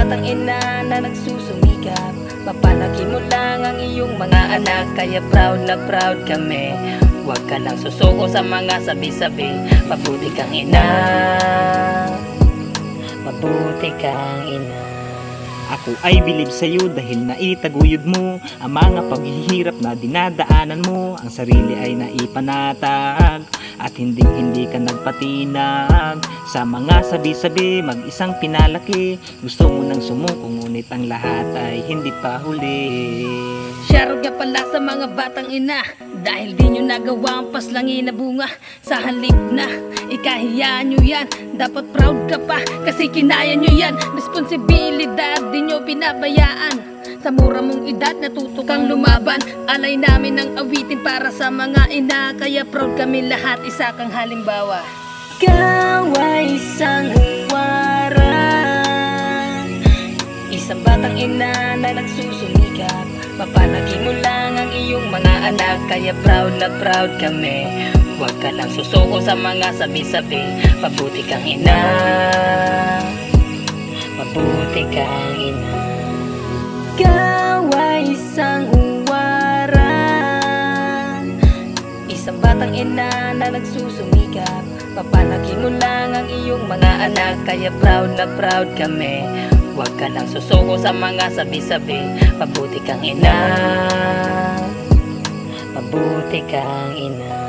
batang ina na nagsusumikap, papalaki mo lang ang iyong mga anak. Kaya proud na proud kami. Huwag ka lang susuko sa mga sabi-sabi. Mabuti kang ina, mabuti kang ina. Ako ay bilib sa'yo dahil naitaguyod mo ang mga paghihirap na dinadaanan mo. Ang sarili ay naipanatag at hindi ka nagpatinag sa mga sabi-sabi. Mag-isang pinalaki, gusto mo nang sumuko, ngunit ang lahat ay hindi pa huli. Shoutout nga pala sa mga batang ina, dahil di nyo nagawa ang paslangin na bunga. Sa halip na ikahiya nyo yan, dapat proud ka pa kasi kinaya nyo yan. Responsibilidad di nyo pinabayaan. Sa mura mong edad natuto kang lumaban. Alay namin ang awitin para sa mga ina, kaya proud kami lahat, isa kang halimbawa. Ikaw ay isang huwaran, isang batang ina na nagsusumikap, papalaki mo lang ang iyong mga anak. Kaya proud na proud kami. Huwag ka lang susuko sa mga sabi-sabi. Mabuti kang ina, mabuti kang ina. Ikaw ay isang huwaran, isang batang ina na nagsusumikap, papalaki mo lang ang iyong mga anak. Kaya proud na proud kami. Huwag ka lang susuko sa mga sabi-sabi. Mabuti kang ina, mabuti kang ina.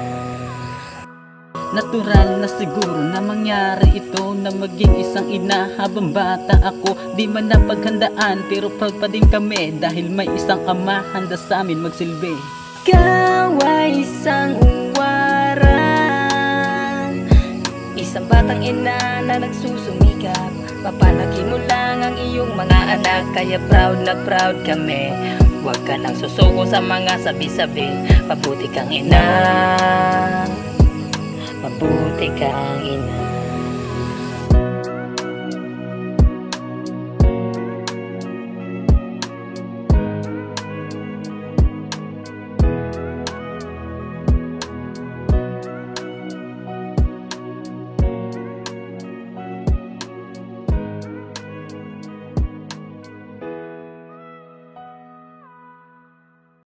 Natural na siguro na mangyari ito, na maging isang ina habang bata ako. Di man napaghandaan pero proud pa din kami, dahil may isang ama handa sa amin magsilbi. Ikaw ay isang huwaran, isang batang ina na nagsusumikap, papalaki mo lang ang iyong mga anak. Kaya proud na proud kami. Huwag ka lang susuko sa mga sabi-sabi. Mabuti kang ina, mabuti kang ina.